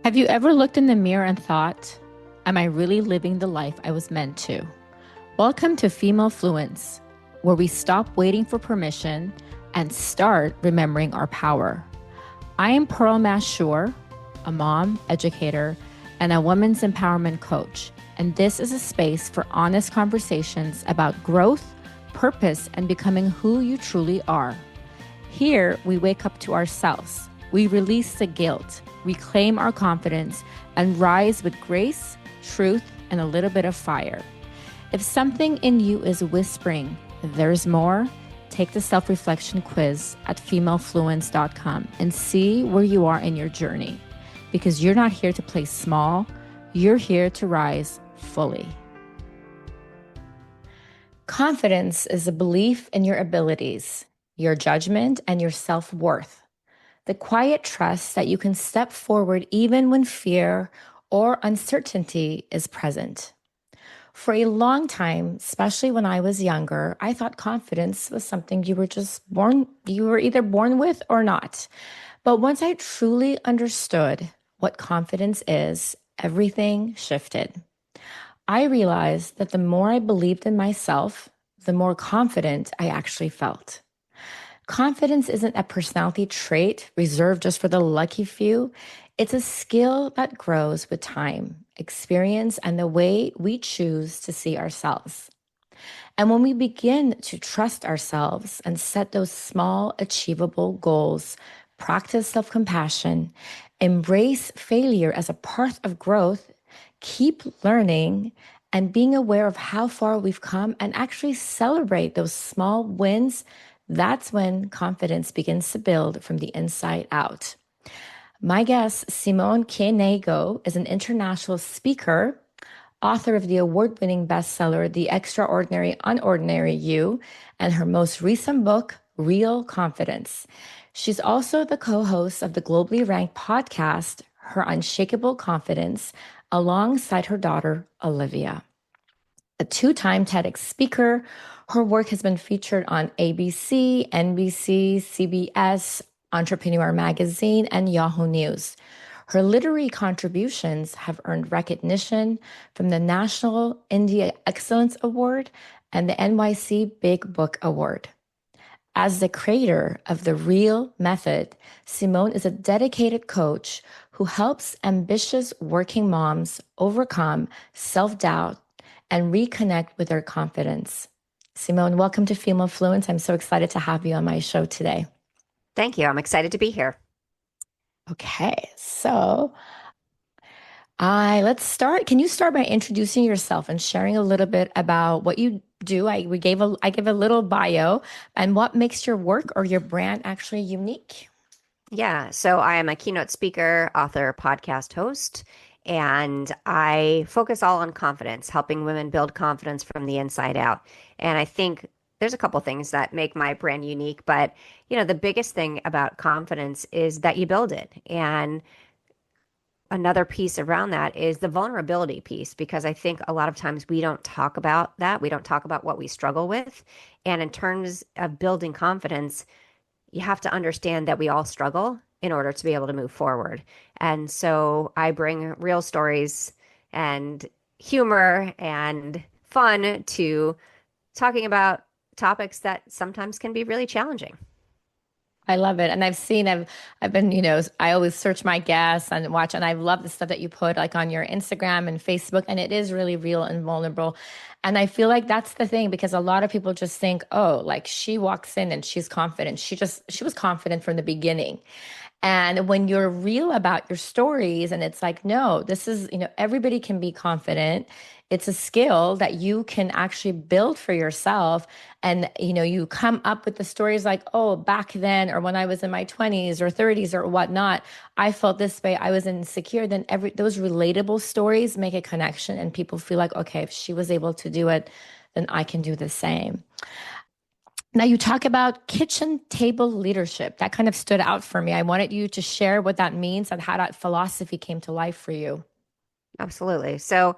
Have you ever looked in the mirror and thought, am I really living the life I was meant to? Welcome to Female Fluence, where we stop waiting for permission and start remembering our power. I am Pearl Mashour, a mom, educator, and a women's empowerment coach. And this is a space for honest conversations about growth, purpose, and becoming who you truly are. Here, we wake up to ourselves. We release the guilt, reclaim our confidence, and rise with grace, truth, and a little bit of fire. If something in you is whispering, there's more, take the self-reflection quiz at femalefluence.com and see where you are in your journey. Because you're not here to play small, you're here to rise fully. Confidence is a belief in your abilities, your judgment, and your self-worth. The quiet trust that you can step forward even when fear or uncertainty is present. For a long time, especially when I was younger, I thought confidence was something you were either born with or not. But once I truly understood what confidence is, everything shifted. I realized that the more I believed in myself, the more confident I actually felt. Confidence isn't a personality trait reserved just for the lucky few. It's a skill that grows with time, experience, and the way we choose to see ourselves. And when we begin to trust ourselves and set those small, achievable goals, practice self-compassion, embrace failure as a part of growth, keep learning, and being aware of how far we've come and actually celebrate those small wins, that's when confidence begins to build from the inside out. My guest, Simone Knego, is an international speaker, author of the award-winning bestseller, The Extraordinary UnOrdinary You, and her most recent book, Real Confidence. She's also the co-host of the globally ranked podcast, Her Unshakeable Confidence, alongside her daughter, Olivia. A two-time TEDx speaker, her work has been featured on ABC, NBC, CBS, Entrepreneur Magazine, and Yahoo News. Her literary contributions have earned recognition from the National India Excellence Award and the NYC Big Book Award. As the creator of The Real Method, Simone is a dedicated coach who helps ambitious working moms overcome self-doubt and reconnect with their confidence. Simone, welcome to Female Fluence. I'm so excited to have you on my show today. Thank you. I'm excited to be here. Okay, so let's start. Can you start by introducing yourself and sharing a little bit about what you do? I gave a little bio and what makes your work or your brand actually unique. Yeah, so I am a keynote speaker, author, podcast host, and I focus all on confidence, helping women build confidence from the inside out. And I think there's a couple things that make my brand unique, but the biggest thing about confidence is that you build it. And another piece around that is the vulnerability piece, because I think a lot of times we don't talk about that. We don't talk about what we struggle with. And in terms of building confidence, you have to understand that we all struggle in order to be able to move forward. And so I bring real stories and humor and fun to talking about topics that sometimes can be really challenging. I love it. And I've been, I always search my guests and watch, and I love the stuff that you put like on your Instagram and Facebook, and it is really real and vulnerable. And I feel like that's the thing, because a lot of people just think, oh, like she walks in and she's confident. She was confident from the beginning. And when you're real about your stories, and it's like, no, this is, everybody can be confident. It's a skill that you can actually build for yourself. And, you come up with the stories like, oh, back then, or when I was in my 20s or 30s or whatnot, I felt this way, I was insecure. Then those relatable stories make a connection, and people feel like, okay, if she was able to do it, then I can do the same. Now, you talk about kitchen table leadership. That kind of stood out for me. I wanted you to share what that means and how that philosophy came to life for you. Absolutely. So,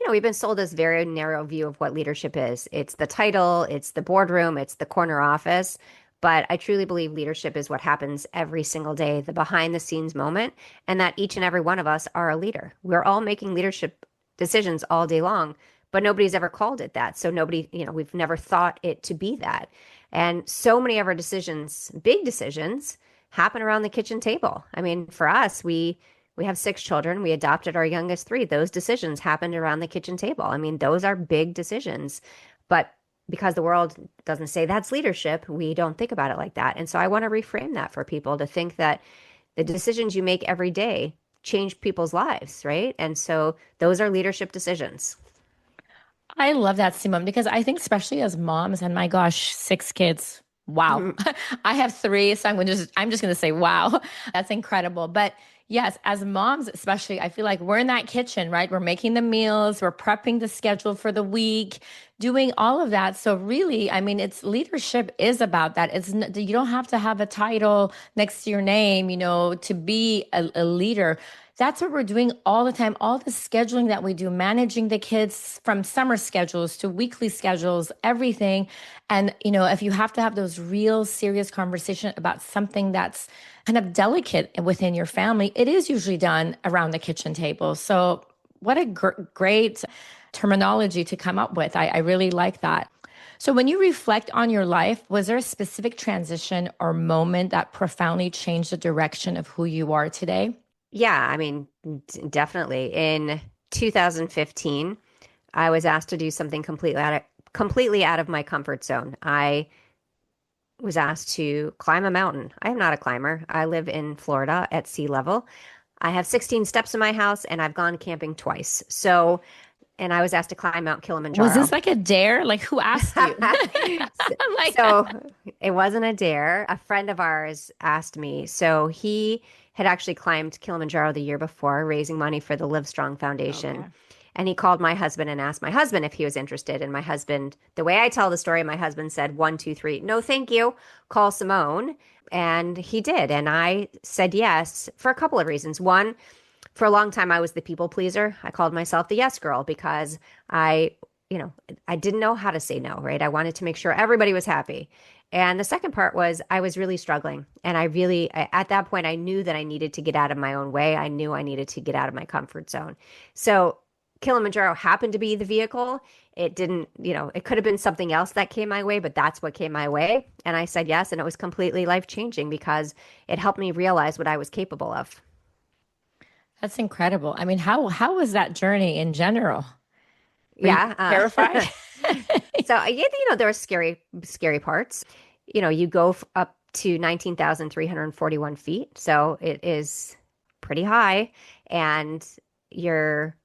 we've been sold this very narrow view of what leadership is. It's the title, it's the boardroom, it's the corner office. But I truly believe leadership is what happens every single day, the behind the scenes moment, and that each and every one of us are a leader. We're all making leadership decisions all day long, but nobody's ever called it that. So nobody, we've never thought it to be that. And so many of our decisions, big decisions, happen around the kitchen table. I mean, for us, we have 6 children. We adopted our youngest 3. Those decisions happened around the kitchen table. I mean, those are big decisions. But because the world doesn't say that's leadership, we don't think about it like that. And so I want to reframe that for people to think that the decisions you make every day change people's lives, right? And so those are leadership decisions. I love that, Simone, because I think especially as moms, and my gosh, 6 kids. Wow. I have 3, so I'm just gonna say wow. That's incredible. But yes, as moms, especially, I feel like we're in that kitchen, right? We're making the meals, we're prepping the schedule for the week, doing all of that. So really, I mean, it's leadership is about that. You don't have to have a title next to your name, to be a leader. That's what we're doing all the time. All the scheduling that we do, managing the kids from summer schedules to weekly schedules, everything. And, if you have to have those real serious conversation about something that's kind of delicate within your family, it is usually done around the kitchen table. So what a great terminology to come up with. I really like that. So when you reflect on your life, was there a specific transition or moment that profoundly changed the direction of who you are today? Yeah, I mean, definitely. In 2015, I was asked to do something completely out of my comfort zone. I was asked to climb a mountain. I am not a climber. I live in Florida at sea level. I have 16 steps in my house and I've gone camping twice. So, and I was asked to climb Mount Was this Kilimanjaro. like a dare? Like who asked you? So, Like, so it wasn't a dare. A friend of ours asked me. So he had actually climbed Kilimanjaro the year before, raising money for the Livestrong Foundation. okay. And he called my husband and asked my husband if he was interested. And my husband, the way I tell the story, my husband said, 1, 2, 3, no, thank you. Call Simone. And he did. And I said yes for a couple of reasons. One, for a long time, I was the people pleaser. I called myself the yes girl because you know, I didn't know how to say no, right? I wanted to make sure everybody was happy. And the second part was I was really struggling. And at that point, I knew that I needed to get out of my own way. I knew I needed to get out of my comfort zone. So Kilimanjaro happened to be the vehicle. It didn't, it could have been something else that came my way, but that's what came my way. And I said yes. And it was completely life changing because it helped me realize what I was capable of. That's incredible. I mean, how was that journey in general? Were you Yeah. terrified? So yeah, there are scary parts. You go up to 19,341 feet, so it is pretty high, and you're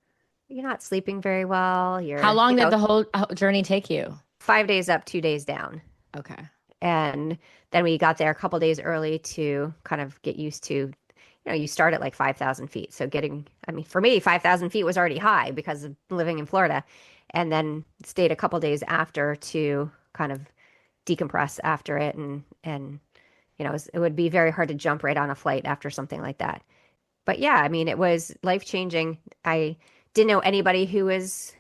you're not sleeping very well. How long did the whole journey take you? 5 days up, 2 days down, Okay. and then we got there a couple days early to kind of get used to. You start at like 5,000 feet. So I mean, for me, 5,000 feet was already high because of living in Florida, and then stayed a couple days after to kind of decompress after it. And it would be very hard to jump right on a flight after something like that. But yeah, I mean, it was life changing. I didn't know anybody who was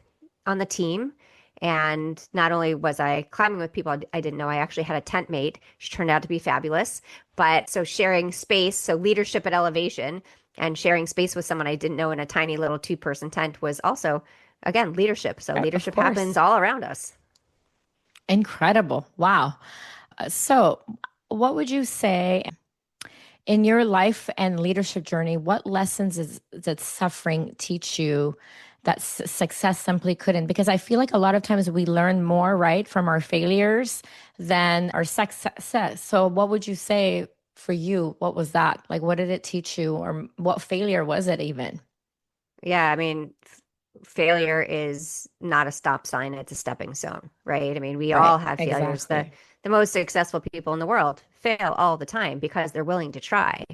on the team. And not only was I climbing with people I didn't know, I actually had a tent mate. She turned out to be fabulous. But so sharing space, so leadership at elevation and sharing space with someone I didn't know in a tiny little 2-person tent was also, again, leadership. So Of leadership happens course. all around us. Incredible. Wow. So, what would you say in your life and leadership journey? What lessons did suffering teach you that success simply couldn't? Because I feel like a lot of times we learn more, right, from our failures than our success. So, what would you say for you? What was that? Like, what did it teach you, or what failure was it even? Yeah, I mean, failure is not a stop sign, it's a stepping stone, right? I mean, we Right. all have failures. The Exactly. the most successful people in the world fail all the time because they're willing to try.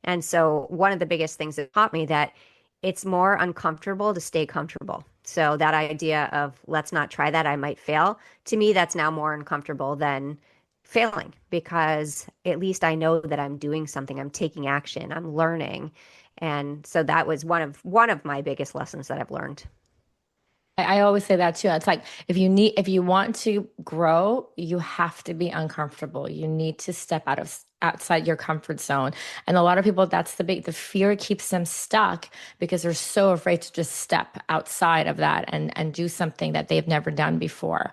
And so one of the biggest things that taught me that it's more uncomfortable to stay comfortable. So that idea of let's not try that, I might fail, to me that's now more uncomfortable than failing because at least I know that I'm doing something, I'm taking action, I'm learning. And so that was one of my biggest lessons that I've learned. I always say that too. It's like if you want to grow, you have to be uncomfortable. You need to step outside your comfort zone. And a lot of people, that's the fear keeps them stuck because they're so afraid to just step outside of that and do something that they've never done before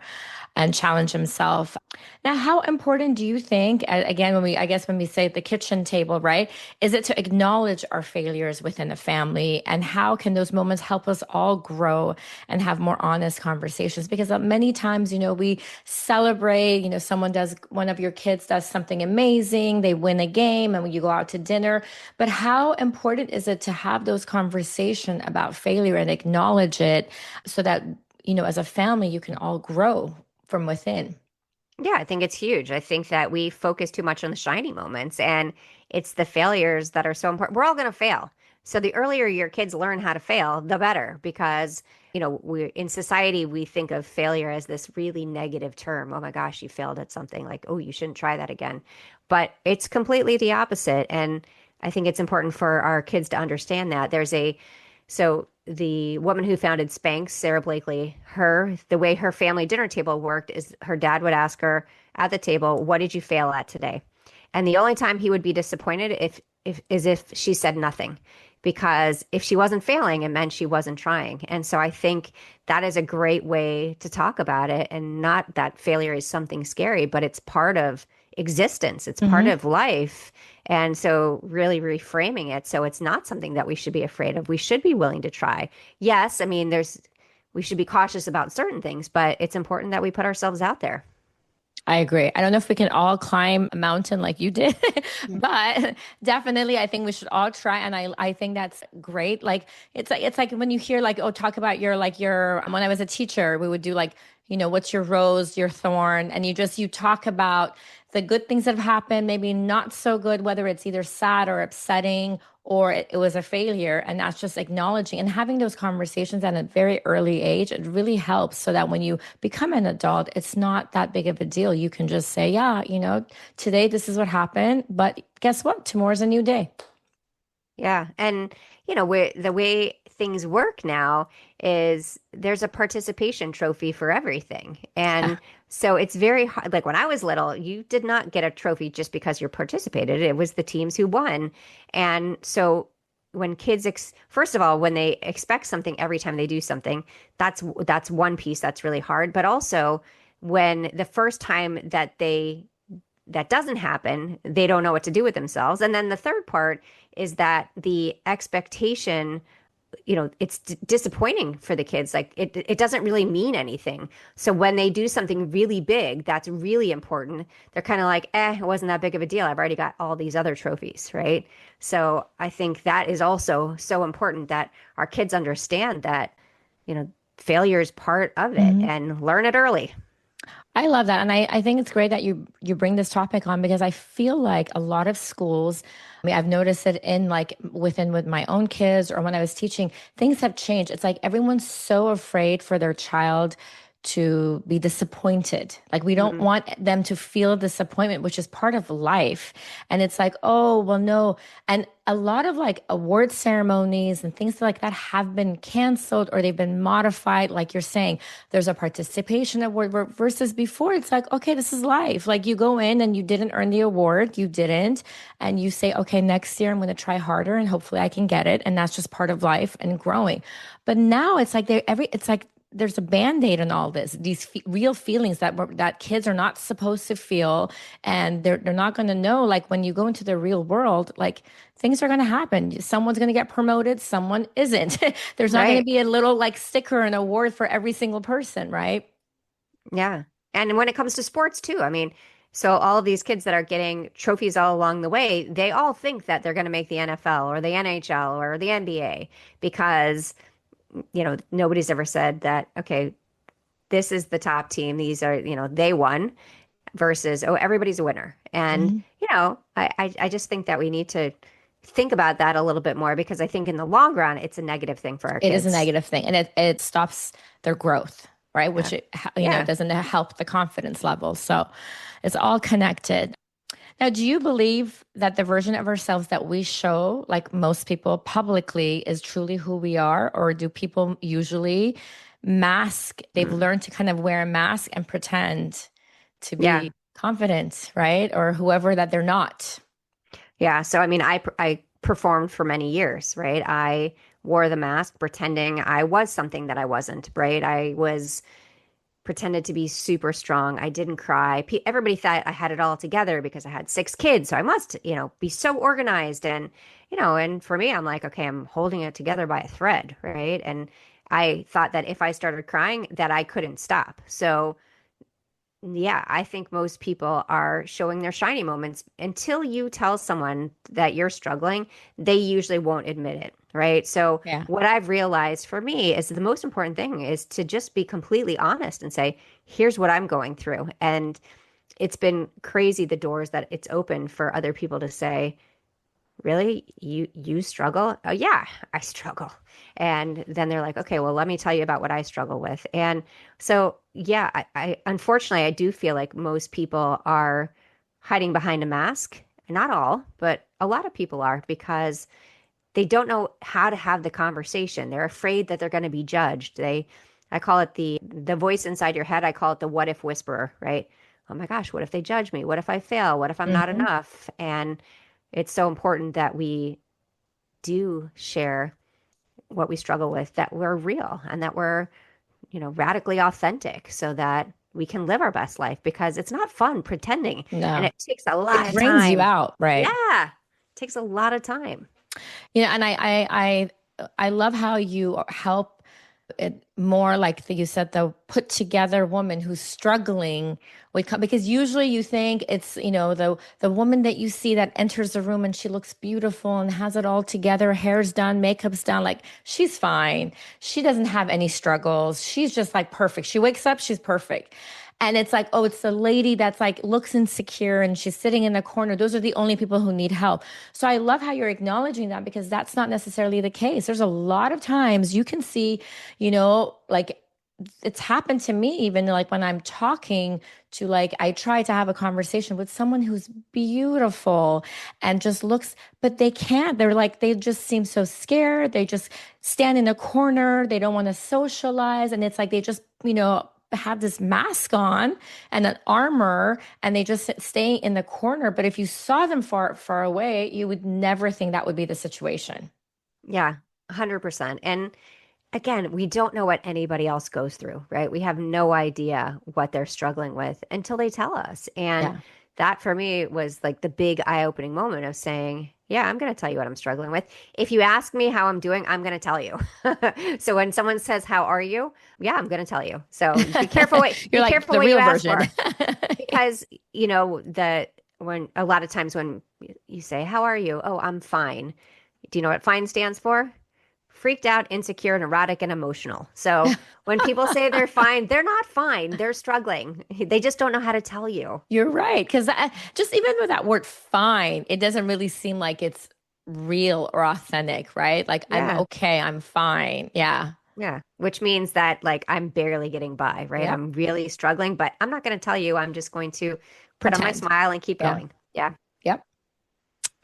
and challenge themselves. Now, how important do you think, again, I guess when we say at the kitchen table, right, is it to acknowledge our failures within the family? And how can those moments help us all grow and have more honest conversations? Because many times, we celebrate, one of your kids does something amazing, they win a game, and when you go out to dinner. But how important is it to have those conversations about failure and acknowledge it so that, as a family, you can all grow from within? Yeah, I think it's huge. I think that we focus too much on the shiny moments, and it's the failures that are so important. We're all going to fail. So the earlier your kids learn how to fail, the better, because, we in society we think of failure as this really negative term. Oh my gosh, you failed at something, like, oh, you shouldn't try that again. But it's completely the opposite. And I think it's important for our kids to understand that. So the woman who founded Spanx, Sarah Blakely, the way her family dinner table worked is her dad would ask her at the table, "What did you fail at today?" And the only time he would be disappointed if she said nothing, because if she wasn't failing, it meant she wasn't trying. And so I think that is a great way to talk about it, and not that failure is something scary, but it's part of existence. It's part Hmm. of life. And so really reframing it so it's not something that we should be afraid of. We should be willing to try. Yes, I mean, we should be cautious about certain things, but it's important that we put ourselves out there. I agree. I don't know if we can all climb a mountain like you did, but definitely I think we should all try. And I think that's great. Like it's like when you hear like, oh, talk about when I was a teacher, we would do like, what's your rose, your thorn, and you talk about the good things that have happened, maybe not so good, whether it's either sad or upsetting or it was a failure. And that's just acknowledging and having those conversations at a very early age. It really helps so that when you become an adult, it's not that big of a deal. You can just say, yeah, today this is what happened, but guess what? Tomorrow's a new day. Yeah. And, the way things work now is there's a participation trophy for everything. And so it's very hard. Like when I was little, you did not get a trophy just because you participated. It was the teams who won. And so when first of all, when they expect something every time they do something, that's one piece that's really hard. But also when the first time that doesn't happen, they don't know what to do with themselves. And then the third part is that the expectation, it's disappointing for the kids. Like it doesn't really mean anything. So when they do something really big, that's really important. They're kind of like, it wasn't that big of a deal. I've already got all these other trophies, right? So I think that is also so important that our kids understand that, failure is part of it Mhm. and learn it early. I love that. And I think it's great that you bring this topic on because I feel like a lot of schools, I mean, I've noticed it in like with my own kids or when I was teaching, things have changed. It's like everyone's so afraid for their child to be disappointed. Like we don't Mm, want them to feel disappointment, which is part of life. And it's like, oh, well, no. And a lot of like award ceremonies and things like that have been canceled or they've been modified. Like you're saying, there's a participation award versus before it's like, okay, this is life. Like you go in and you didn't earn the award, you didn't. And you say, okay, next year I'm going to try harder and hopefully I can get it. And that's just part of life and growing. But now it's like it's like there's a band-aid in all this, these real feelings that kids are not supposed to feel, and they're not going to know. Like when you go into the real world, like things are going to happen. Someone's going to get promoted, someone isn't. There's not going to right. be a little like sticker and award for every single person, right? Yeah. And when it comes to sports too, I mean, so all of these kids that are getting trophies all along the way, they all think that they're going to make the NFL or the NHL or the NBA because, nobody's ever said that, okay, this is the top team. These are, they won versus, oh, everybody's a winner. And, Mhm. I just think that we need to think about that a little bit more because I think in the long run, it's a negative thing for our It is a kids. negative thing, and it stops their growth, right? Yeah. Which Yeah. doesn't help the confidence level. So it's all connected. Now, do you believe that the version of ourselves that we show, like most people publicly, is truly who we are? Or do people usually mask. They've Mm. learned to kind of wear a mask and pretend to Yeah. be confident, right? Or whoever that they're not. Yeah. So, I mean, I performed for many years, right? I wore the mask pretending I was something that I wasn't, right? I was pretended to be super strong. I didn't cry. Everybody thought I had it all together because I had 6 kids. So I must, be so organized. And for me, I'm like, okay, I'm holding it together by a thread, right? And I thought that if I started crying, that I couldn't stop. So yeah, I think most people are showing their shiny moments until you tell someone that you're struggling, they usually won't admit it, right? So, Yeah. what I've realized for me is the most important thing is to just be completely honest and say, here's what I'm going through. And it's been crazy the doors that it's opened for other people to say, really? You struggle? Oh yeah, I struggle. And then they're like, okay, well, let me tell you about what I struggle with. And so, yeah, I unfortunately I do feel like most people are hiding behind a mask. Not all, but a lot of people are because they don't know how to have the conversation. They're afraid that they're going to be judged. I call it the voice inside your head. I call it the what if whisperer, right? Oh my gosh, what if they judge me? What if I fail? What if I'm not Hmm. enough? And it's so important that we do share what we struggle with, that we're real and that we're, radically authentic so that we can live our best life because it's not fun pretending and No, it takes a it lot of drains you time. out, right? Yeah, it takes a lot of time. And I love how you help it more like you said, the put together woman who's struggling with because usually you think it's the woman that you see that enters the room and she looks beautiful and has it all together, hair's done, makeup's done, like she's fine, she doesn't have any struggles, she's just like perfect, she wakes up, she's perfect. And it's like, oh, it's the lady that's like looks insecure and she's sitting in the corner. Those are the only people who need help. So I love how you're acknowledging that because that's not necessarily the case. There's a lot of times you can see, like it's happened to me even like when I'm talking to like I try to have a conversation with someone who's beautiful and just looks, but they can't. They're like they just seem so scared. They just stand in a corner. They don't want to socialize and it's like they just, have this mask on and an armor and they just stay in the corner. But if you saw them far away, you would never think that would be the situation. Yeah, 100%. And again, we don't know what anybody else goes through, right? We have no idea what they're struggling with until they tell us. And Yeah. that for me was like the big eye-opening moment of saying, yeah, I'm going to tell you what I'm struggling with. If you ask me how I'm doing, I'm going to tell you. So when someone says, "How are you?" Yeah, I'm going to tell you. So You're be like careful the what you real ask version. for because, that when a lot of times when you say, "How are you?" "Oh, I'm fine." Do you know what fine stands for? Freaked out, insecure, neurotic, and emotional. So when people say they're fine, they're not fine. They're struggling. They just don't know how to tell you. You're right. Because just even with that word fine, it doesn't really seem like it's real or authentic, right? Like, I'm Yeah. okay, I'm fine. Yeah. Yeah. Which means that like I'm barely getting by, right? Yep. I'm really struggling, but I'm not going to tell you. I'm just going to put on my Pretend. smile and keep Yeah. going. Yeah. Yep.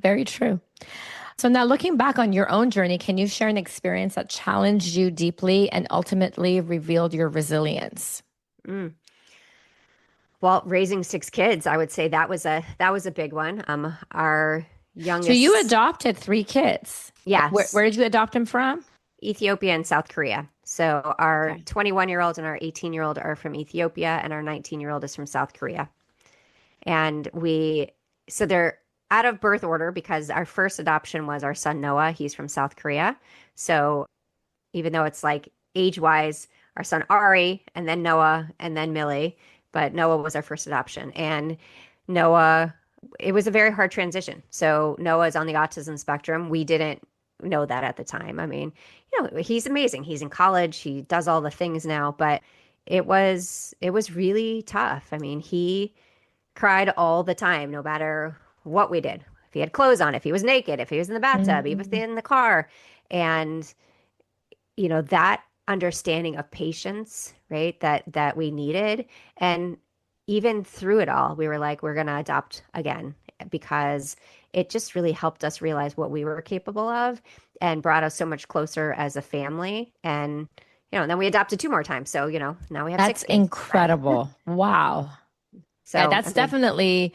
Very true. So now looking back on your own journey, can you share an experience that challenged you deeply and ultimately revealed your resilience? Mm. Well, raising 6 kids, I would say that was a big one. Our So you youngest, adopted 3 kids. Where yes, did you adopt them from? Ethiopia and South Korea. So our Okay. 21-year-old and our 18-year-old are from Ethiopia, and our 19-year-old is from South Korea. And so they're out of birth order because our first adoption was our son Noah. He's from South Korea. So even though it's like age-wise, our son Ari, and then Noah, and then Millie, but Noah was our first adoption. And Noah, it was a very hard transition. So Noah is on the autism spectrum. We didn't know that at the time. I mean, he's amazing. He's in college. He does all the things now, but it was really tough. I mean, he cried all the time, no matter what we did. If he had clothes on, if he was naked, if he was in the bathtub, he was Mm. in the car. And, that understanding of patience, right? That we needed. And even through it all, we were like, we're gonna adopt again because it just really helped us realize what we were capable of and brought us so much closer as a family. And and then we adopted two more times. So, now we have That's six kids. But incredible. Wow. Yeah, so, I that's mean, definitely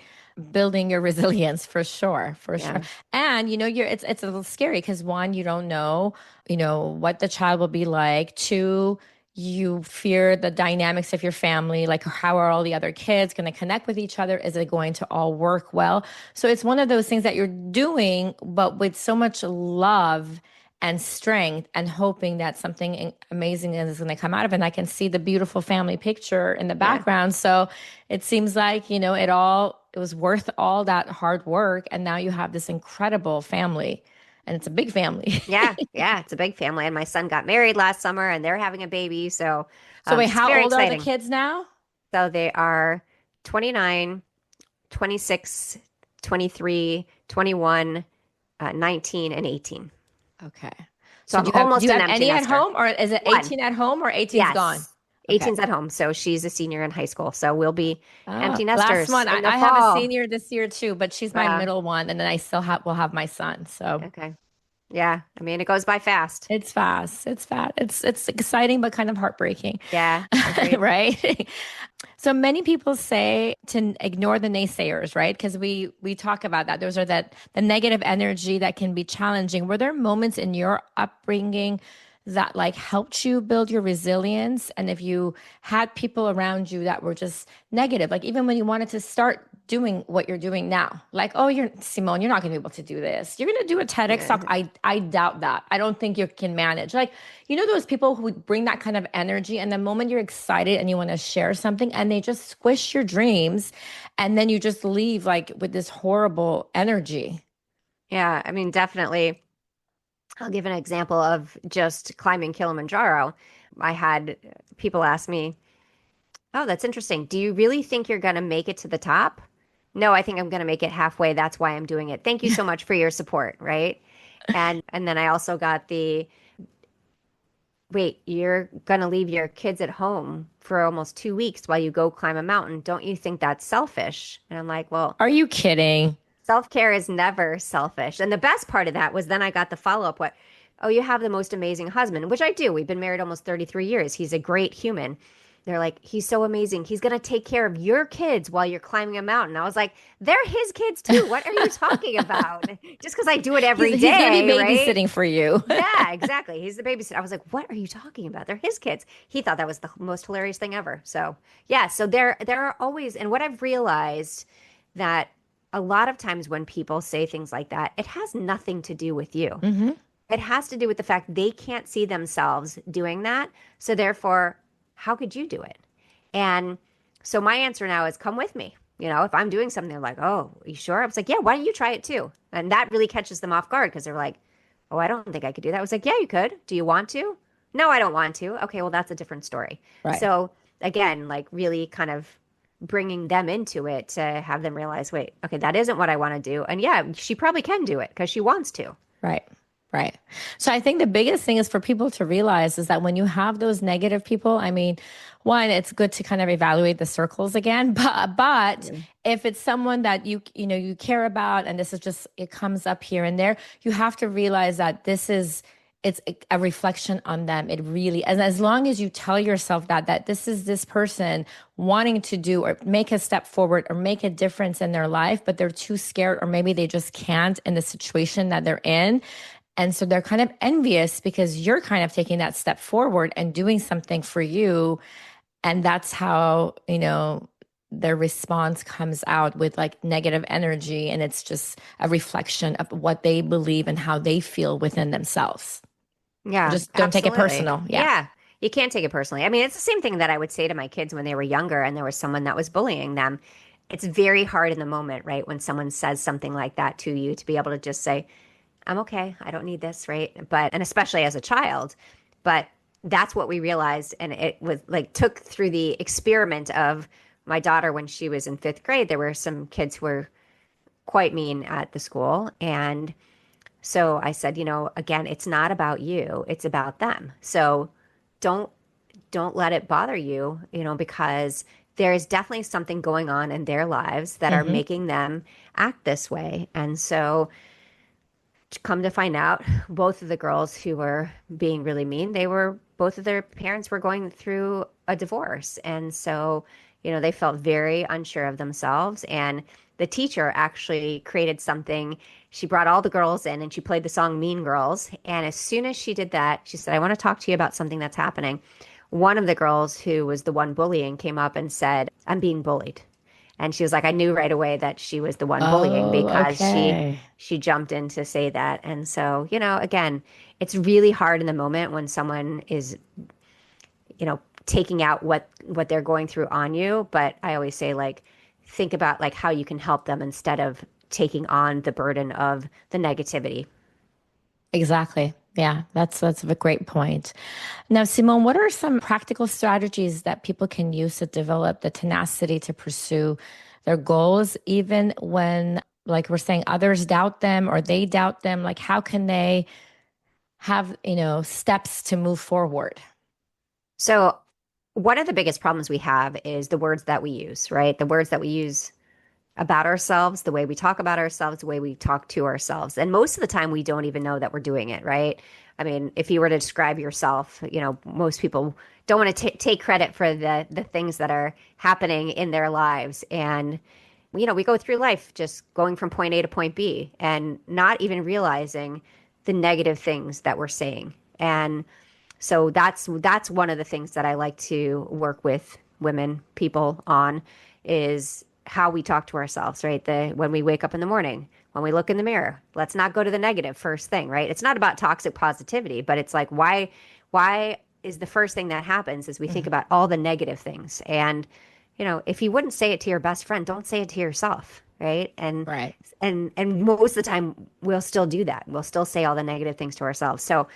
building your resilience for sure, for sure. yeah, And it's a little scary because one, you don't know, what the child will be like. Two, you fear the dynamics of your family, like how are all the other kids going to connect with each other? Is it going to all work well? So it's one of those things that you're doing, but with so much love and strength and hoping that something amazing is going to come out of it. And I can see the beautiful family picture in the yeah, background. So it seems like, it was worth all that hard work. And now you have this incredible family and it's a big family. yeah, yeah. It's a big family. And my son got married last summer and they're having a baby. So, So wait, it's how very old are the exciting. kids now? So they are 29, 26, 23, 21, 19, and 18. Okay. So So I'm do you almost an have empty any at nester. home or is it One. 18 at home or 18's gone? Yes. Okay. 18's at home. So she's a senior in high school. So we'll be Oh, empty last nesters one. in the I have a fall. senior this year too, but she's my Uh, middle one, and then I still will have my son. So okay. Yeah. I mean, it goes by fast. it's fast. It's fast. It's exciting but kind of heartbreaking. Yeah. Agreed. Right? So many people say to ignore the naysayers, right? Because we talk about that. Those are the negative energy that can be challenging. Were there moments in your upbringing that like helped you build your resilience? And if you had people around you that were just negative, like even when you wanted to start doing what you're doing now, like, oh, you're Simone, you're not going to be able to do this. You're going to do a TEDx talk. Yeah. I doubt that. I don't think you can manage. Like, those people who bring that kind of energy, and the moment you're excited and you want to share something, and they just squish your dreams, and then you just leave like with this horrible energy. Yeah. I mean, definitely. I'll give an example of just climbing Kilimanjaro. I had people ask me, "Oh, that's interesting. Do you really think you're going to make it to the top?" No, I think I'm going to make it halfway. That's why I'm doing it. Thank you so much for your support, right? And then I also got the, wait, you're going to leave your kids at home for almost 2 weeks while you go climb a mountain. Don't you think that's selfish? And I'm like, well, Are you kidding? self-care is never selfish. And the best part of that was then I got the follow-up, what, oh, you have the most amazing husband, which I do. We've been married almost 33 years. He's a great human. They're like, he's so amazing. He's going to take care of your kids while you're climbing a mountain. I was like, they're his kids too. What are you talking about? Just because I do it He's every he's going to be day, right? babysitting for you. Yeah, exactly. He's the babysitter. I was like, what are you talking about? They're his kids. He thought that was the most hilarious thing ever. So, yeah, so there are always, and what I've realized that a lot of times when people say things like that, it has nothing to do with you. Hmm. It has to do with the fact they can't see themselves doing that. So therefore, how could you do it? And so my answer now is come with me. If I'm doing something, they're like, oh, you sure? I was like, yeah, why don't you try it too? And that really catches them off guard because they're like, oh, I don't think I could do that. I was like, yeah, you could. Do you want to? No, I don't want to. Okay, well, that's a different story. Right. So again, like really kind of bringing them into it to have them realize, wait, okay, that isn't what I want to do. And yeah, she probably can do it because she wants to. Right. Right. So I think the biggest thing is for people to realize is that when you have those negative people, I mean, one, it's good to kind of evaluate the circles again, but Mhm. if it's someone that you care about and this is just it comes up here and there, you have to realize that it's a reflection on them. It really, and as long as you tell yourself that this is this person wanting to do or make a step forward or make a difference in their life, but they're too scared or maybe they just can't in the situation that they're in. And so they're kind of envious because you're kind of taking that step forward and doing something for you. And that's how, their response comes out with like negative energy. And it's just a reflection of what they believe and how they feel within themselves. Yeah, Just don't take it absolutely. personal. Yeah. Yeah, you can't take it personally. I mean, it's the same thing that I would say to my kids when they were younger and there was someone that was bullying them. It's very hard in the moment, right? When someone says something like that to you to be able to just say, I'm okay. I don't need this, right? And especially as a child, but that's what we realized. And it was like took through the experiment of my daughter when she was in fifth grade. There were some kids who were quite mean at the school. And so I said, again, it's not about you, it's about them. So don't don't let it bother you, because there is definitely something going on in their lives that are Hmm. making them act this way. And so come to find out, both of the girls who were being really mean, they were both of their parents were going through a divorce. And so, they felt very unsure of themselves. And the teacher actually created something. She brought all the girls in and she played the song Mean Girls. And as soon as she did that, she said, I want to talk to you about something that's happening. One of the girls who was the one bullying came up and said, I'm being bullied. And she was like, I knew right away that she was the one bullying Oh, because okay. she jumped in to say that. And so, again, it's really hard in the moment when someone is, taking out what they're going through on you. But I always say, like, think about like how you can help them instead of taking on the burden of the negativity. Exactly. Yeah, that's a great point. Now, Simone, what are some practical strategies that people can use to develop the tenacity to pursue their goals, even when, like we're saying, others doubt them or they doubt them? Like, how can they have, steps to move forward? So, one of the biggest problems we have is the words that we use, right? The words that we use about ourselves, the way we talk about ourselves, the way we talk to ourselves. And most of the time, we don't even know that we're doing it, right? I mean, if you were to describe yourself, most people don't want to take credit for the things that are happening in their lives. And, we go through life just going from point A to point B and not even realizing the negative things that we're saying. And so that's one of the things that I like to work with women, people on is how we talk to ourselves, right? When we wake up in the morning, when we look in the mirror, let's not go to the negative first thing, right? It's not about toxic positivity, but it's like why is the first thing that happens is we think Mhm. about all the negative things. And if you wouldn't say it to your best friend, don't say it to yourself, right? And Right. and most of the time we'll still do that. We'll still say all the negative things to ourselves. So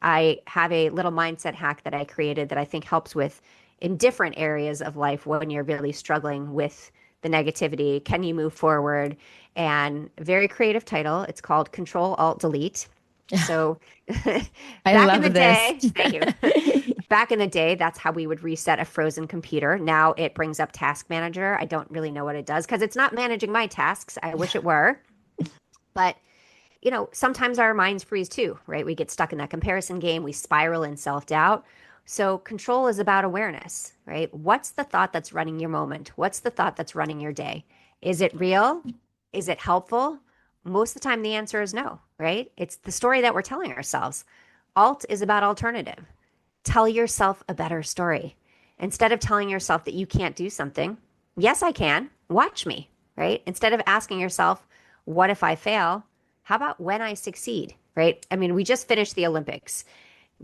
I have a little mindset hack that I created that I think helps with in different areas of life when you're really struggling with the negativity. Can you move forward? And very creative title. It's called Control Alt Delete. So I back in the love this. day, thank you. Back in the day, that's how we would reset a frozen computer. Now it brings up Task Manager. I don't really know what it does because it's not managing my tasks. I wish it were. But sometimes our minds freeze too, right? We get stuck in that comparison game, we spiral in self doubt. So, control is about awareness, right? What's the thought that's running your moment? What's the thought that's running your day? Is it real? Is it helpful? Most of the time, the answer is no, right? It's the story that we're telling ourselves. Alt is about alternative. Tell yourself a better story. Instead of telling yourself that you can't do something, yes, I can. Watch me, right? Instead of asking yourself, what if I fail? How about when I succeed, right? I mean, we just finished the Olympics.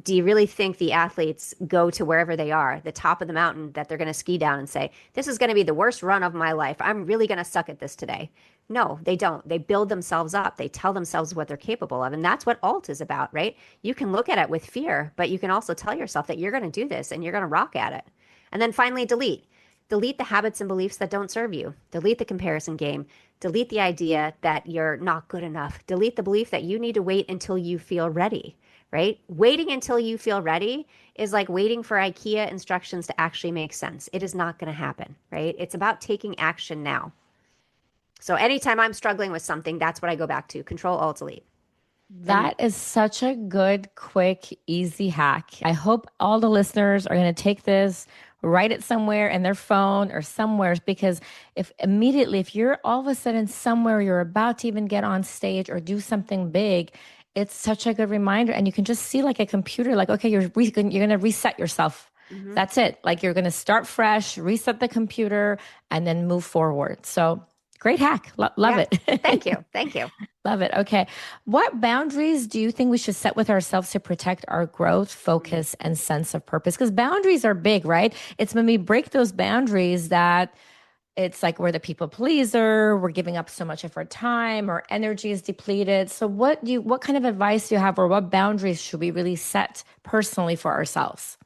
Do you really think the athletes go to wherever they are, the top of the mountain, that they're going to ski down and say, this is going to be the worst run of my life? I'm really going to suck at this today. No, they don't. They build themselves up. They tell themselves what they're capable of. And that's what alt is about, right? You can look at it with fear, but you can also tell yourself that you're going to do this and you're going to rock at it. And then finally, delete. Delete the habits and beliefs that don't serve you. Delete the comparison game. Delete the idea that you're not good enough. Delete the belief that you need to wait until you feel ready, right? Waiting until you feel ready is like waiting for IKEA instructions to actually make sense. It is not going to happen, right? It's about taking action now. So anytime I'm struggling with something, that's what I go back to. Control Alt Delete. And That is such a good, quick, easy hack. I hope all the listeners are going to take this, write it somewhere in their phone or somewhere, because if you're all of a sudden somewhere, you're about to even get on stage or do something big, it's such a good reminder. And you can just see like a computer, like, okay, you're going to reset yourself. mhm. That's it. Like you're going to start fresh, reset the computer, and then move forward. So great hack. Love Yeah. Thank it. you. Thank you. Love it. Okay. What boundaries do you think we should set with ourselves to protect our growth, Mm. focus, and sense of purpose? Because boundaries are big, right? It's when we break those boundaries that it's like we're the people pleaser, we're giving up so much of our time, our energy is depleted. So what kind of advice do you have, or what boundaries should we really set personally for ourselves?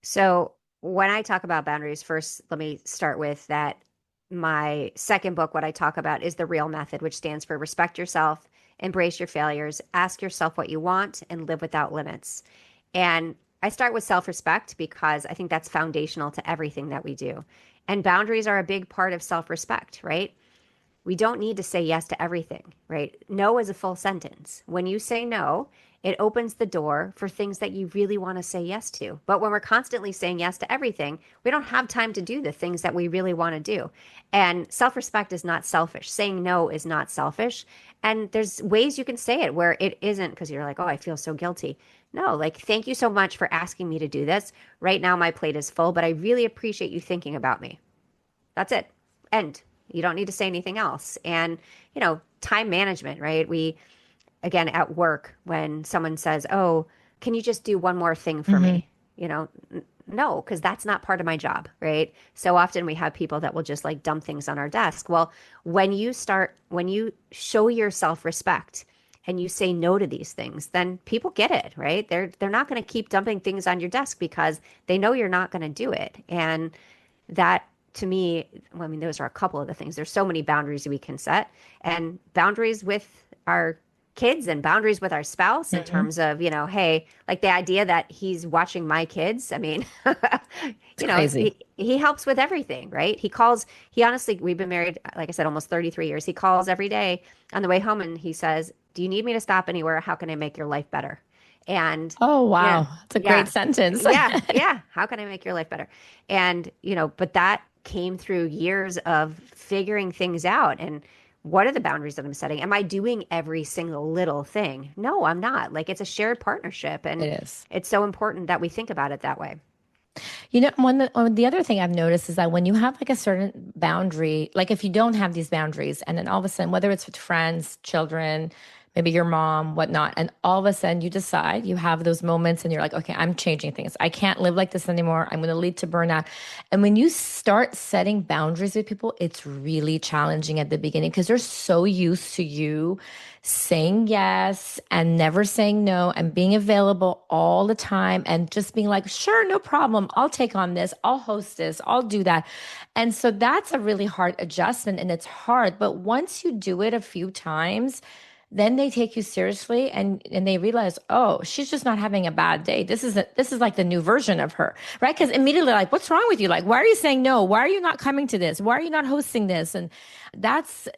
So when I talk about boundaries, first, let me start with that. My second book, what I talk about is the real method, which stands for respect yourself, embrace your failures, ask yourself what you want, and live without limits. And I start with self respect because I think that's foundational to everything that we do. And boundaries are a big part of self respect, right? we don't need to say yes to everything, right? No is a full sentence. When you say no, it opens the door for things that you really want to say yes to. But when we're constantly saying yes to everything, we don't have time to do the things that we really want to do. And self-respect is not selfish. Saying no is not selfish. And there's ways you can say it where it isn't because you're like, oh, I feel so guilty. No, like, thank you so much for asking me to do this. Right now, my plate is full, but I really appreciate you thinking about me. That's it. End. You don't need to say anything else. And, time management, right? Again, at work, when someone says, oh, can you just do one more thing for Hmm. me? No, because that's not part of my job, right? So often we have people that will just like dump things on our desk. Well, when you show your self-respect and you say no to these things, then people get it, right? They're not going to keep dumping things on your desk because they know you're not going to do it. And that to me, well, I mean, those are a couple of the things. There's so many boundaries we can set, and boundaries with our kids and boundaries with our spouse in Hmm. terms of, hey, like the idea that he's watching my kids. I mean, It's crazy. he helps with everything, right? He honestly, we've been married, like I said, almost 33 years. He calls every day on the way home and he says, do you need me to stop anywhere? How can I make your life better? And, Oh, yeah, wow. It's a great yeah, sentence. yeah. How can I make your life better? And, but that came through years of figuring things out. And what are the boundaries that I'm setting? Am I doing every single little thing? No, I'm not. Like, it's a shared partnership. And It is. it's so important that we think about it that way. The other thing I've noticed is that when you have like a certain boundary, like if you don't have these boundaries, and then all of a sudden, whether it's with friends, children, maybe your mom, whatnot, and all of a sudden you decide you have those moments and you're like, okay, I'm changing things. I can't live like this anymore. I'm going to lead to burnout. And when you start setting boundaries with people, it's really challenging at the beginning because they're so used to you saying yes and never saying no and being available all the time and just being like, sure, no problem. I'll take on this. I'll host this. I'll do that. And so that's a really hard adjustment and it's hard. But once you do it a few times, then they take you seriously and they realize, oh, she's just not having a bad day. This is like the new version of her, right? Because immediately like, what's wrong with you? Like, why are you saying no? Why are you not coming to this? Why are you not hosting this? And that's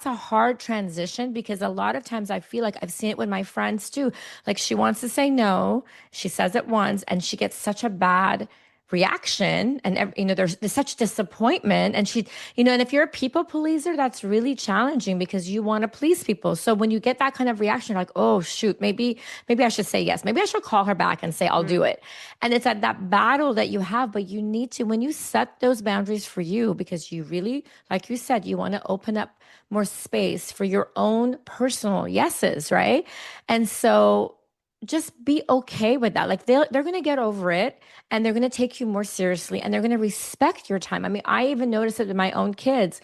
a hard transition because a lot of times I feel like I've seen it with my friends too. Like she wants to say no, she says it once, and she gets such a bad reaction and there's such disappointment and and if you're a people pleaser that's really challenging because you want to please people, so when you get that kind of reaction you're like, oh shoot, maybe I should say yes, maybe I should call her back and say I'll do Mm, it. And it's at that battle that you have, but you need to, when you set those boundaries for you, because you really, like you said, you want to open up more space for your own personal yeses, right? And so just be okay with that. Like they're going to get over it and they're going to take you more seriously and they're going to respect your time. I mean, I even noticed it with my own kids.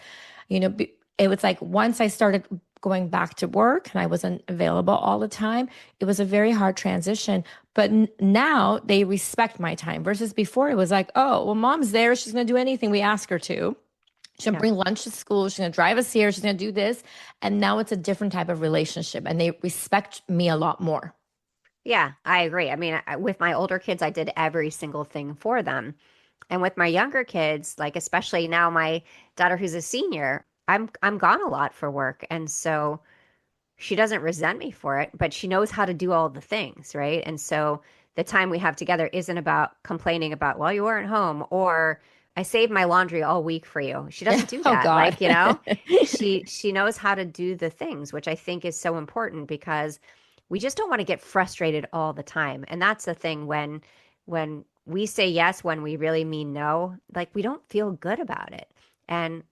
It was like once I started going back to work and I wasn't available all the time, it was a very hard transition. But now they respect my time versus before it was like, oh, well, mom's there. She's going to do anything we ask her to. She's going to yeah. bring lunch to school. She's going to drive us here. She's going to do this. And now it's a different type of relationship and they respect me a lot more. Yeah, I agree. I mean, with my older kids, I did every single thing for them. And with my younger kids, like especially now my daughter who's a senior, I'm gone a lot for work. And so she doesn't resent me for it, but she knows how to do all the things, right? And so the time we have together isn't about complaining about, well, you weren't home or I saved my laundry all week for you. She doesn't do Oh that. God. Like, she knows how to do the things, which I think is so important because we just don't want to get frustrated all the time. And that's the thing when we say yes when we really mean no, like we don't feel good about it. And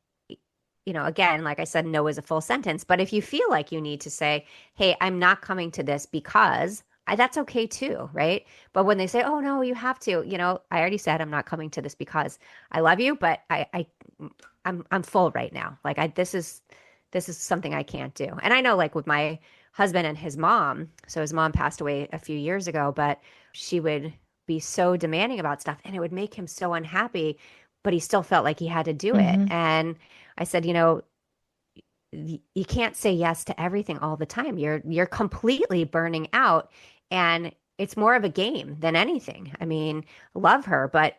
again, like I said, no is a full sentence. But if you feel like you need to say, hey, I'm not coming to this because that's okay too, right? But when they say, oh, no, you have to, I already said I'm not coming to this because I love you, but I'm full right now. Like this is something I can't do. And I know like with my husband and his mom, so his mom passed away a few years ago, but she would be so demanding about stuff and it would make him so unhappy, but he still felt like he had to do it. Hmm. And I said, you can't say yes to everything all the time. You're completely burning out and it's more of a game than anything. I mean, love her, but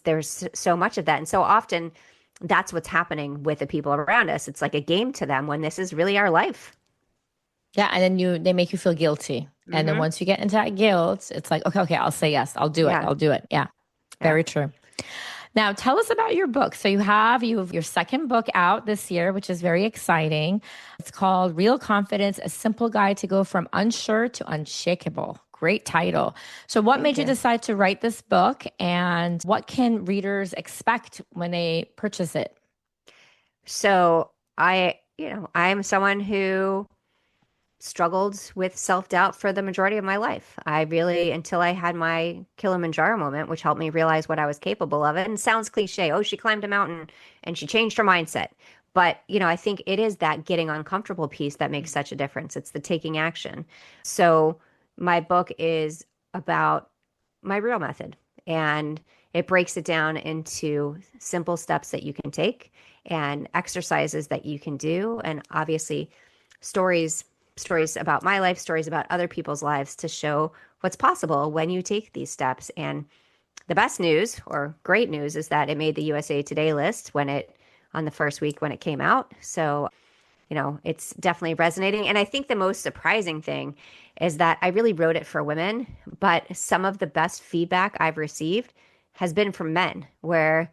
there's so much of that. And so often that's what's happening with the people around us. It's like a game to them when this is really our life. Yeah, and then they make you feel guilty. And then Hmm. once you get into that guilt, it's like, okay, I'll say yes. I'll do it. Yeah. I'll do it. Yeah. Yeah. Very true. Now, tell us about your book. So you have your second book out this year, which is very exciting. It's called Real Confidence: A Simple Guide to Go from Unsure to Unshakable. Great title. So what Thank made you you. decide to write this book, and what can readers expect when they purchase it? So I'm someone who struggled with self-doubt for the majority of my life. I really, until I had my Kilimanjaro moment, which helped me realize what I was capable of. And it sounds cliche. Oh, she climbed a mountain and she changed her mindset. But, I think it is that getting uncomfortable piece that makes such a difference. It's the taking action. So my book is about my real method, and it breaks it down into simple steps that you can take and exercises that you can do, and obviously stories stories about my life, stories about other people's lives to show what's possible when you take these steps. And the best news or great news is that it made the USA Today list on the first week when it came out. So, it's definitely resonating. And I think the most surprising thing is that I really wrote it for women, but some of the best feedback I've received has been from men, where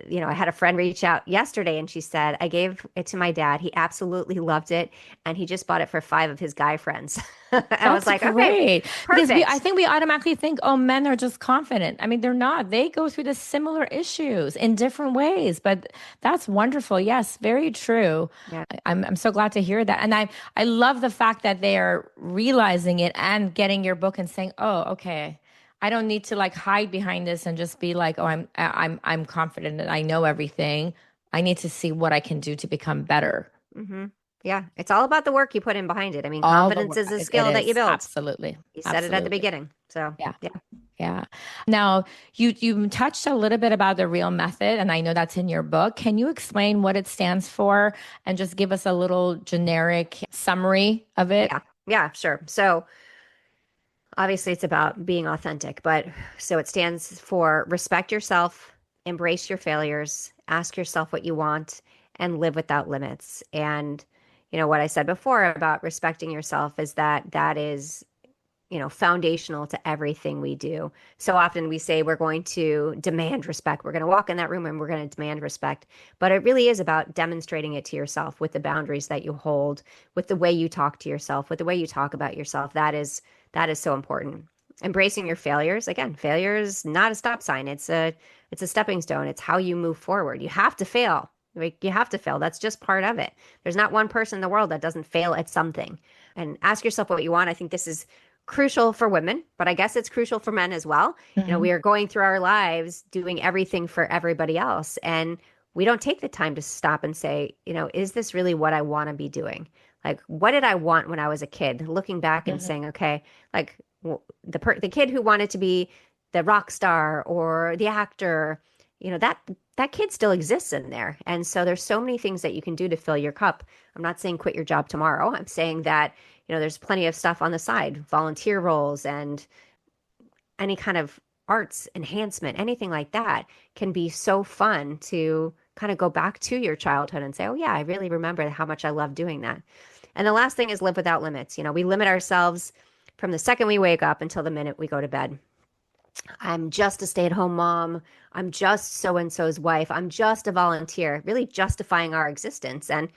I had a friend reach out yesterday and she said, I gave it to my dad. He absolutely loved it. And he just bought it for five of his guy friends. I was That's like, okay, great because I perfect. think we automatically think, oh, men are just confident. I mean, they're not. They go through the similar issues in different ways, but that's wonderful. Yes, very true. Yeah. I'm so glad to hear that, and I love the fact that they are realizing it and getting your book and saying, oh, okay. I don't need to like hide behind this and just be like, oh, I'm confident and I know everything. I need to see what I can do to become better. Hmm. Yeah. It's all about the work you put in behind it. I mean, All the confidence work. is a It skill that you is build. absolutely, You said it at the absolutely. beginning. So, Yeah. yeah. Yeah. Now, you touched a little bit about the real method, and I know that's in your book. Can you explain what it stands for and just give us a little generic summary of it? Yeah. Yeah, sure. So, obviously, it's about being authentic, but so it stands for respect yourself, embrace your failures, ask yourself what you want, and live without limits. And, what I said before about respecting yourself is that is foundational to everything we do. So often we say we're going to demand respect. We're going to walk in that room and we're going to demand respect. But it really is about demonstrating it to yourself with the boundaries that you hold, with the way you talk to yourself, with the way you talk about yourself. That is so important. Embracing your failures. Again, failure is not a stop sign. It's a stepping stone. It's how you move forward. You have to fail. Like, you have to fail. That's just part of it. There's not one person in the world that doesn't fail at something. And ask yourself what you want. I think this is crucial for women, but I guess it's crucial for men as well. Hmm. We are going through our lives doing everything for everybody else. And we don't take the time to stop and say, is this really what I want to be doing? Like, what did I want when I was a kid? Looking back and Hmm. saying, okay, like the kid who wanted to be the rock star or the actor, that kid still exists in there. And so there's so many things that you can do to fill your cup. I'm not saying quit your job tomorrow. I'm saying that there's plenty of stuff on the side, volunteer roles and any kind of arts enhancement, anything like that can be so fun to kind of go back to your childhood and say, oh, yeah, I really remember how much I love doing that. And the last thing is live without limits. We limit ourselves from the second we wake up until the minute we go to bed. I'm just a stay at home mom. I'm just so and so's wife. I'm just a volunteer, really justifying our existence. And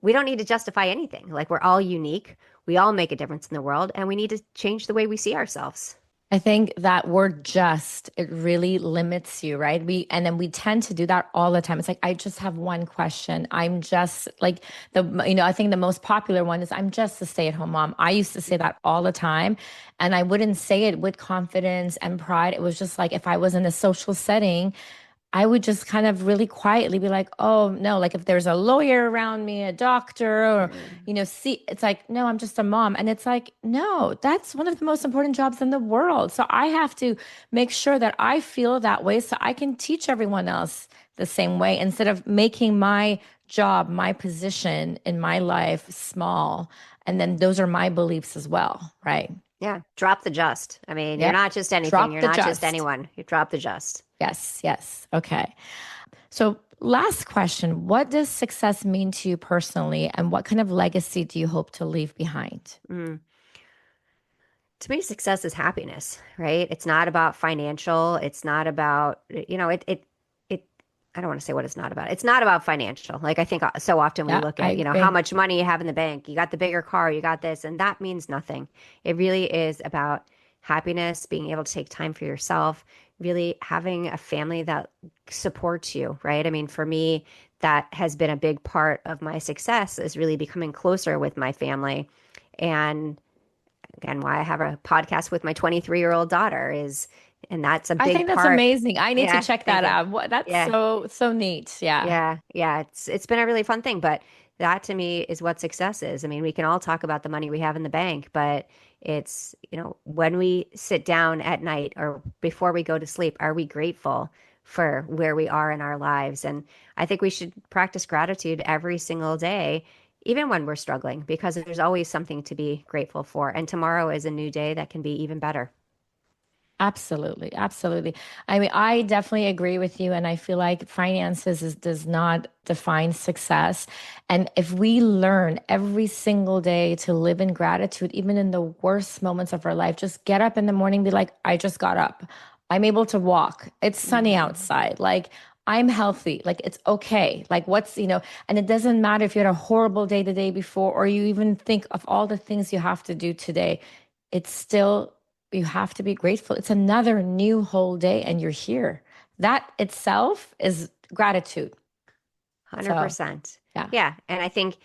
we don't need to justify anything. Like, we're all unique. We all make a difference in the world, and we need to change the way we see ourselves. I think that word just, it really limits you, right? And then we tend to do that all the time. It's like, I just have one question. I'm just like I think the most popular one is, I'm just a stay-at-home mom. I used to say that all the time, and I wouldn't say it with confidence and pride. It was just like, if I was in a social setting, I would just kind of really quietly be like, oh, no, like if there's a lawyer around me, a doctor, or, Mm. see, it's like, no, I'm just a mom. And it's like, no, that's one of the most important jobs in the world. So I have to make sure that I feel that way so I can teach everyone else the same way instead of making my job, my position in my life small. And then those are my beliefs as well, right? Yeah, drop the just. I mean, you're Yep. not just anything. Drop You're the not just just. anyone. You drop the just. Yes, yes. Okay. So, last question. What does success mean to you personally, and what kind of legacy do you hope to leave behind? Mm. To me, success is happiness, right? It's not about financial. It's not about, it, I don't want to say what it's not about. It's not about financial. Like I think so often we Yeah, look I at, how agree. much money you have in the bank. You got the bigger car, you got this, and that means nothing. It really is about happiness, being able to take time for yourself, really having a family that supports you, right? I mean, for me, that has been a big part of my success is really becoming closer with my family. And again, why I have a podcast with my 23-year-old daughter is, and that's a I big think that's part. amazing. I need to Yeah, check thank that you. out. What, that's Yeah, so neat. Yeah. yeah. It's been a really fun thing, but that to me is what success is. I mean, we can all talk about the money we have in the bank, but it's, when we sit down at night or before we go to sleep, are we grateful for where we are in our lives? And I think we should practice gratitude every single day, even when we're struggling, because there's always something to be grateful for. And tomorrow is a new day that can be even better. Absolutely. Absolutely. I mean, I definitely agree with you. And I feel like does not define success. And if we learn every single day to live in gratitude, even in the worst moments of our life, just get up in the morning, be like, I just got up. I'm able to walk. It's sunny Mhm. outside. Like, I'm healthy. Like, it's okay. Like, and it doesn't matter if you had a horrible day the day before, or you even think of all the things you have to do today. It's still, you have to be grateful. It's another new whole day and you're here. That itself is gratitude. So, 100%. yeah. Yeah. And I think,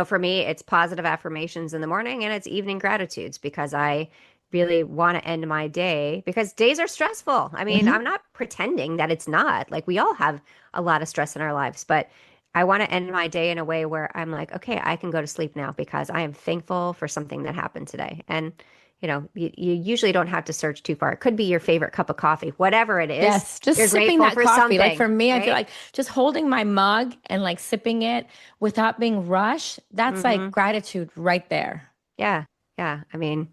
for me, it's positive affirmations in the morning and it's evening gratitudes because I really want to end my day because days are stressful. I mean, I'm Hmm. not pretending that it's not. Like we all have a lot of stress in our lives, but I want to end my day in a way where I'm like, okay, I can go to sleep now because I am thankful for something that happened today. And, you usually don't have to search too far. It could be your favorite cup of coffee, whatever it is. Yes, just You're sipping grateful that for coffee. Like for something, me, I feel right? like just holding my mug and like sipping it without being rushed, that's like Mm-hmm. gratitude right there. Yeah. Yeah. I mean,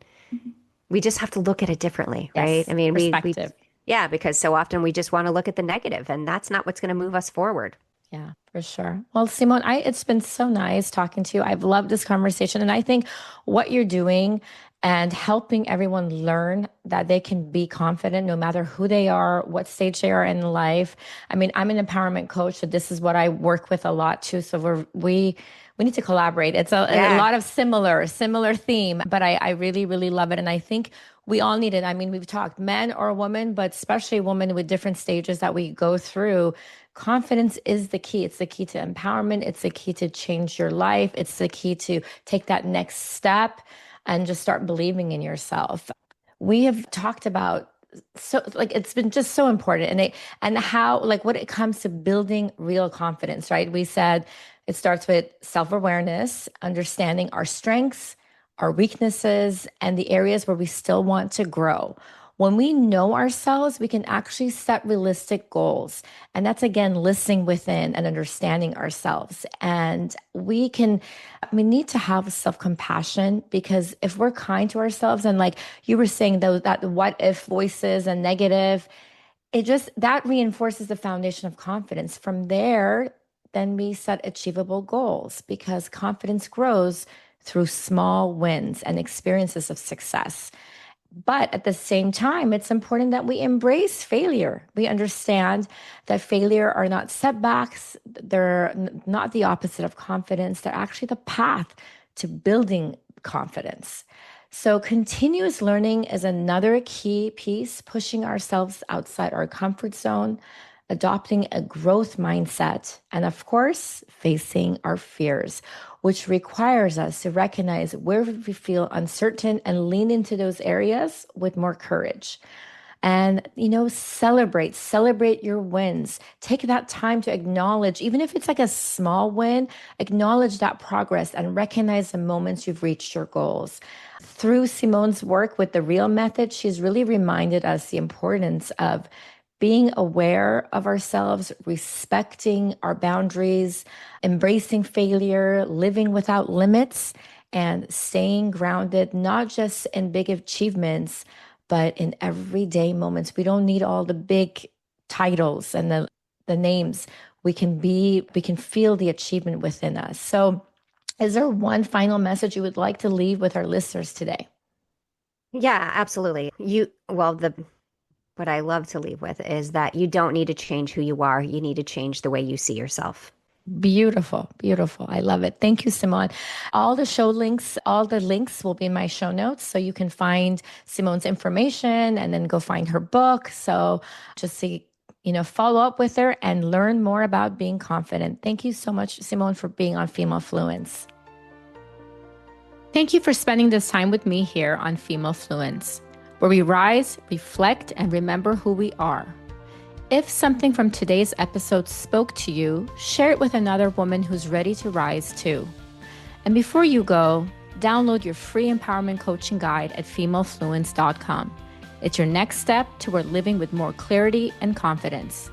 we just have to look at it differently, right? I Yes, mean, perspective. yeah, because so often we just want to look at the negative, and that's not what's going to move us forward. Yeah, for sure. Well, Simone, it's been so nice talking to you. I've loved this conversation. And I think what you're doing and helping everyone learn that they can be confident no matter who they are, what stage they are in life. I mean, I'm an empowerment coach, so this is what I work with a lot too. So we need to collaborate. It's a Yeah. lot of similar theme, but I really love it. And I think we all need it. I mean, we've talked men or women, but especially women with different stages that we go through. Confidence is the key. It's the key to empowerment. It's the key to change your life. It's the key to take that next step and just start believing in yourself. We have talked about so like it's been just so important and how like what it comes to building real confidence, right? We said it starts with self-awareness, understanding our strengths, our weaknesses, and the areas where we still want to grow. When we know ourselves, we can actually set realistic goals. And that's again, listening within and understanding ourselves. And we need to have self compassion because if we're kind to ourselves and like you were saying, that what if voices and negative, that reinforces the foundation of confidence. From there, then we set achievable goals because confidence grows through small wins and experiences of success. But at the same time, it's important that we embrace failure. We understand that failure are not setbacks, they're not the opposite of confidence, they're actually the path to building confidence. So, continuous learning is another key piece, pushing ourselves outside our comfort zone, adopting a growth mindset, and of course, facing our fears, which requires us to recognize where we feel uncertain and lean into those areas with more courage. And, celebrate your wins. Take that time to acknowledge, even if it's like a small win, acknowledge that progress and recognize the moments you've reached your goals. Through Simone's work with the Real Method, she's really reminded us the importance of being aware of ourselves, respecting our boundaries, embracing failure, living without limits, and staying grounded, not just in big achievements, but in everyday moments. We don't need all the big titles and the names. we can feel the achievement within us. So is there one final message you would like to leave with our listeners today? Yeah, absolutely. What I love to leave with is that you don't need to change who you are. You need to change the way you see yourself. Beautiful, beautiful. I love it. Thank you, Simone. All the links will be in my show notes. So you can find Simone's information and then go find her book. So just see, follow up with her and learn more about being confident. Thank you so much, Simone, for being on Female Fluence. Thank you for spending this time with me here on Female Fluence, where we rise, reflect, and remember who we are. If something from today's episode spoke to you, share it with another woman who's ready to rise too. And before you go, download your free empowerment coaching guide at femalefluence.com. It's your next step toward living with more clarity and confidence.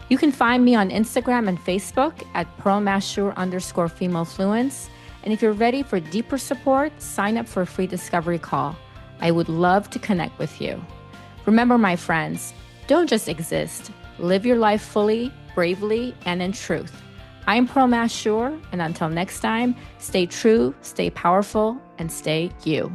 You can find me on Instagram and Facebook at Mashour_femalefluence. And if you're ready for deeper support, sign up for a free discovery call. I would love to connect with you. Remember, my friends, don't just exist. Live your life fully, bravely, and in truth. I'm Mashour, and until next time, stay true, stay powerful, and stay you.